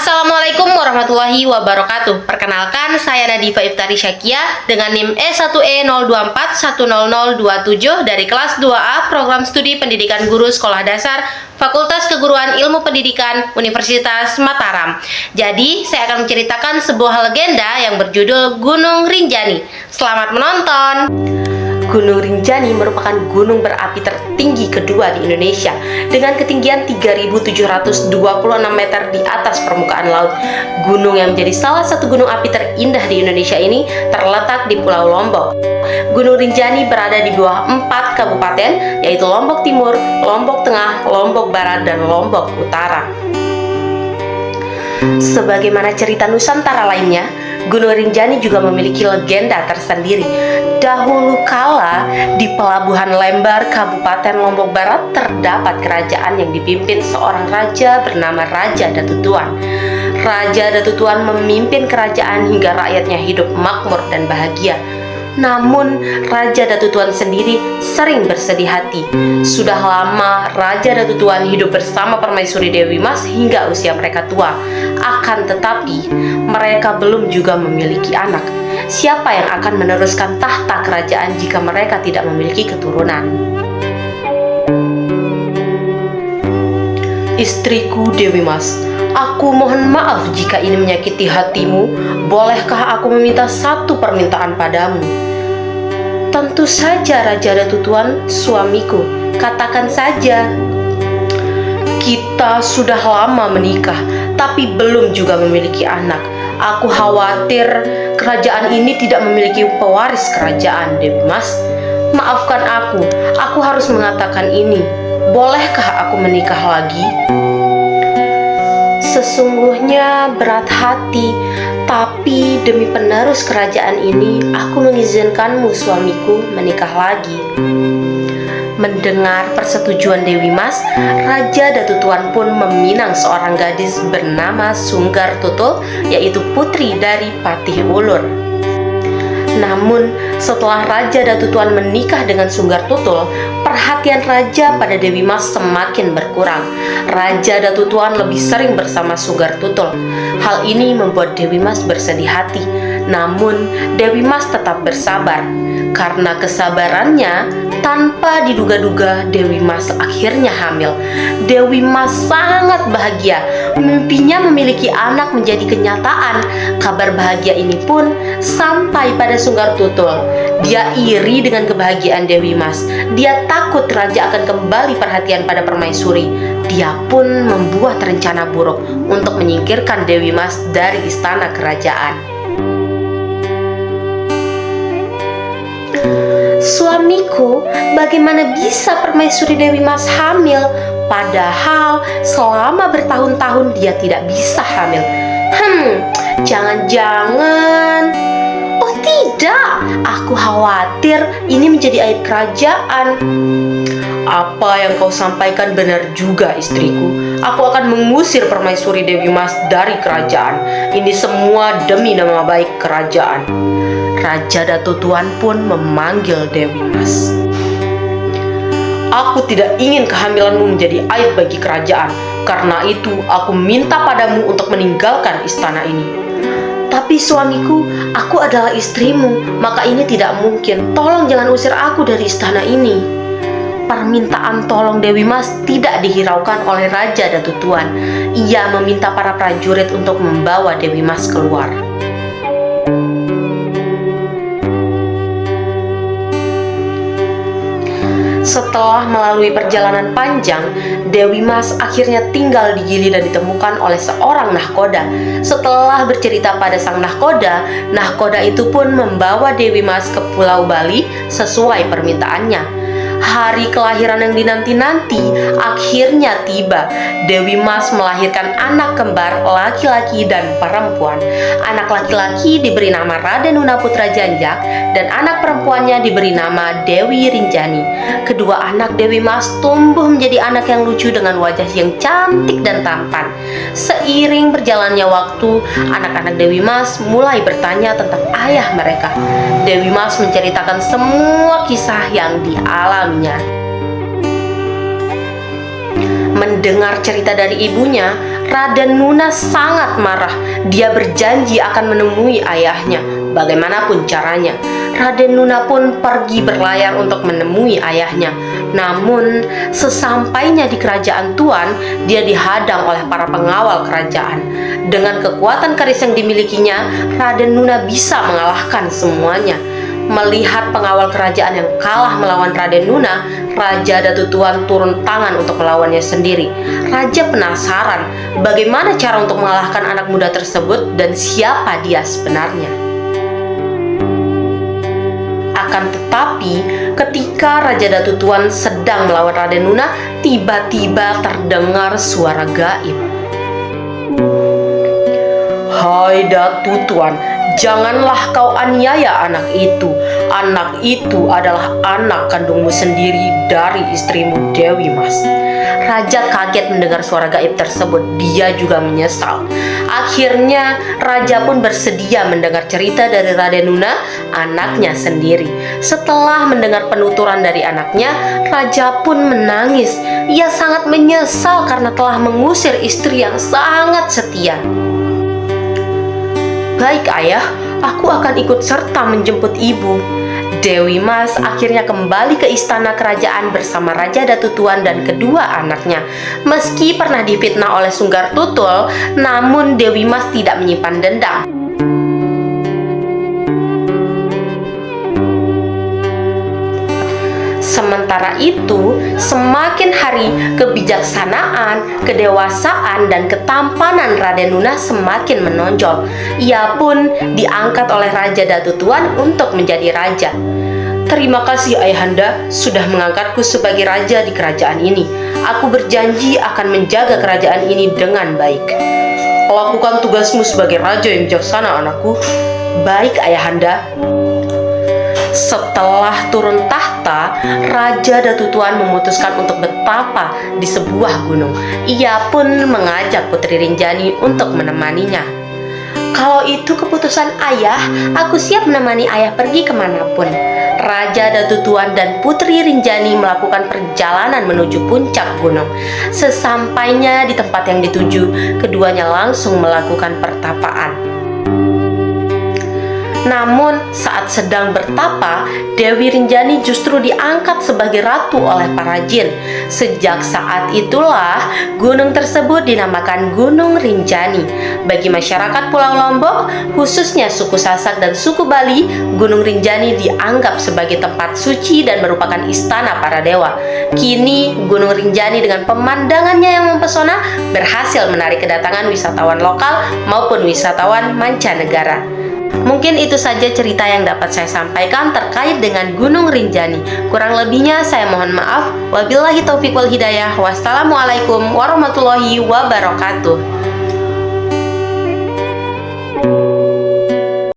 Assalamualaikum warahmatullahi wabarakatuh. Perkenalkan, saya Nadifa Iftari Syakia dengan NIM E1E024100027 dari kelas 2A Program Studi Pendidikan Guru Sekolah Dasar Fakultas Keguruan Ilmu Pendidikan Universitas Mataram. Jadi, saya akan menceritakan sebuah legenda yang berjudul Gunung Rinjani. Selamat menonton. Gunung Rinjani merupakan gunung berapi tertinggi kedua di Indonesia dengan ketinggian 3.726 meter di atas permukaan laut. Gunung yang menjadi salah satu gunung api terindah di Indonesia ini terletak di Pulau Lombok. Gunung Rinjani berada di bawah 4 kabupaten, yaitu Lombok Timur, Lombok Tengah, Lombok Barat, dan Lombok Utara. Sebagaimana cerita Nusantara lainnya, Gunung Rinjani juga memiliki legenda tersendiri. Dahulu kala, di Pelabuhan Lembar, Kabupaten Lombok Barat, terdapat kerajaan yang dipimpin seorang raja bernama Raja Datutuan. Raja Datutuan memimpin kerajaan hingga rakyatnya hidup makmur dan bahagia. Namun, Raja Datutuan sendiri sering bersedih hati. Sudah lama Raja Datutuan hidup bersama Permaisuri Dewi Mas hingga usia mereka tua. Akan tetapi, mereka belum juga memiliki anak. Siapa yang akan meneruskan tahta kerajaan jika mereka tidak memiliki keturunan? Istriku Dewi Mas, aku mohon maaf jika ini menyakiti hatimu. Bolehkah aku meminta satu permintaan padamu? Tentu saja Raja Datutuan, suamiku. Katakan saja. Kita sudah lama menikah, tapi belum juga memiliki anak. Aku khawatir kerajaan ini tidak memiliki pewaris kerajaan, Dewi Mas. Maafkan aku harus mengatakan ini. Bolehkah aku menikah lagi? Sesungguhnya berat hati, tapi demi penerus kerajaan ini, aku mengizinkanmu, suamiku, menikah lagi. Mendengar persetujuan Dewi Mas, Raja Datutuan pun meminang seorang gadis bernama Sunggar Tutul, yaitu putri dari Patih Ulur. Namun, setelah Raja Datutuan menikah dengan Sunggar Tutul, perhatian Raja pada Dewi Mas semakin berkurang. Raja Datutuan lebih sering bersama Sunggar Tutul. Hal ini membuat Dewi Mas bersedih hati. Namun, Dewi Mas tetap bersabar. Karena kesabarannya, tanpa diduga-duga Dewi Mas akhirnya hamil. Dewi Mas sangat bahagia. Mimpinya memiliki anak menjadi kenyataan. Kabar bahagia ini pun sampai pada Sunggar Tutul. Dia iri dengan kebahagiaan Dewi Mas. Dia takut raja akan kembali perhatian pada permaisuri. Dia pun membuat rencana buruk untuk menyingkirkan Dewi Mas dari istana kerajaan. Suamiku, bagaimana bisa permaisuri Dewi Mas hamil? Padahal selama bertahun-tahun dia tidak bisa hamil. Jangan-jangan. Oh tidak, aku khawatir ini menjadi aib kerajaan. Apa yang kau sampaikan benar juga, istriku. Aku akan mengusir permaisuri Dewi Mas dari kerajaan. Ini semua demi nama baik kerajaan. Raja Datutuan pun memanggil Dewi Mas. Aku tidak ingin kehamilanmu menjadi aib bagi kerajaan. Karena itu, aku minta padamu untuk meninggalkan istana ini. Tapi suamiku, aku adalah istrimu, maka ini tidak mungkin. Tolong jangan usir aku dari istana ini. Permintaan tolong Dewi Mas tidak dihiraukan oleh Raja Datutuan. Ia meminta para prajurit untuk membawa Dewi Mas keluar. Setelah melalui perjalanan panjang, Dewi Mas akhirnya tinggal di Gili dan ditemukan oleh seorang nahkoda. Setelah bercerita pada sang nahkoda, nahkoda itu pun membawa Dewi Mas ke Pulau Bali sesuai permintaannya. Hari kelahiran yang dinanti-nanti akhirnya tiba. Dewi Mas melahirkan anak kembar laki-laki dan perempuan. Anak laki-laki diberi nama Raden Unaputra Janjak dan anak perempuannya diberi nama Dewi Rinjani. Kedua anak Dewi Mas tumbuh menjadi anak yang lucu dengan wajah yang cantik dan tampan. Seiring berjalannya waktu, anak-anak Dewi Mas mulai bertanya tentang ayah mereka. Dewi Mas menceritakan semua kisah yang dialami. Mendengar cerita dari ibunya, Raden Nuna sangat marah. Dia berjanji akan menemui ayahnya, bagaimanapun caranya. Raden Nuna pun pergi berlayar untuk menemui ayahnya. Namun, sesampainya di kerajaan Tuan, dia dihadang oleh para pengawal kerajaan. Dengan kekuatan keris yang dimilikinya, Raden Nuna bisa mengalahkan semuanya. Melihat pengawal kerajaan yang kalah melawan Raden Nuna, Raja Datu Tuan turun tangan untuk melawannya sendiri. Raja penasaran bagaimana cara untuk mengalahkan anak muda tersebut dan siapa dia sebenarnya. Akan tetapi, ketika Raja Datu Tuan sedang melawan Raden Nuna, tiba-tiba terdengar suara gaib. "Hai Datu Tuan, janganlah kau aniaya anak itu. Anak itu adalah anak kandungmu sendiri dari istrimu Dewi Mas." Raja kaget mendengar suara gaib tersebut. Dia juga menyesal. Akhirnya, Raja pun bersedia mendengar cerita dari Raden Nuna, anaknya sendiri. Setelah mendengar penuturan dari anaknya, Raja pun menangis. Ia sangat menyesal karena telah mengusir istri yang sangat setia. "Baik ayah, aku akan ikut serta menjemput ibu." Dewi Mas akhirnya kembali ke istana kerajaan bersama Raja Datu Tuan dan kedua anaknya. Meski pernah difitnah oleh Sunggar Tutul, namun Dewi Mas tidak menyimpan dendam. Sementara itu, semakin hari kebijaksanaan, kedewasaan, dan ketampanan Raden Nuna semakin menonjol. Ia pun diangkat oleh Raja Datu Tuan untuk menjadi raja. "Terima kasih Ayahanda sudah mengangkatku sebagai raja di kerajaan ini. Aku berjanji akan menjaga kerajaan ini dengan baik." "Lakukan tugasmu sebagai raja yang bijaksana, anakku." "Baik Ayahanda." Setelah turun tahta, Raja Datu Tuan memutuskan untuk bertapa di sebuah gunung. Ia pun mengajak Putri Rinjani untuk menemaninya. "Kalau itu keputusan ayah, aku siap menemani ayah pergi kemanapun." Raja Datu Tuan dan Putri Rinjani melakukan perjalanan menuju puncak gunung. Sesampainya di tempat yang dituju, keduanya langsung melakukan pertapaan. Namun, saat sedang bertapa, Dewi Rinjani justru diangkat sebagai ratu oleh para jin. Sejak saat itulah gunung tersebut dinamakan Gunung Rinjani. Bagi masyarakat Pulau Lombok, khususnya suku Sasak dan suku Bali, Gunung Rinjani dianggap sebagai tempat suci dan merupakan istana para dewa. Kini, Gunung Rinjani dengan pemandangannya yang mempesona berhasil menarik kedatangan wisatawan lokal maupun wisatawan mancanegara. Mungkin itu saja cerita yang dapat saya sampaikan terkait dengan Gunung Rinjani. Kurang lebihnya saya mohon maaf. Wabillahi taufiq wal hidayah. Wassalamualaikum warahmatullahi wabarakatuh.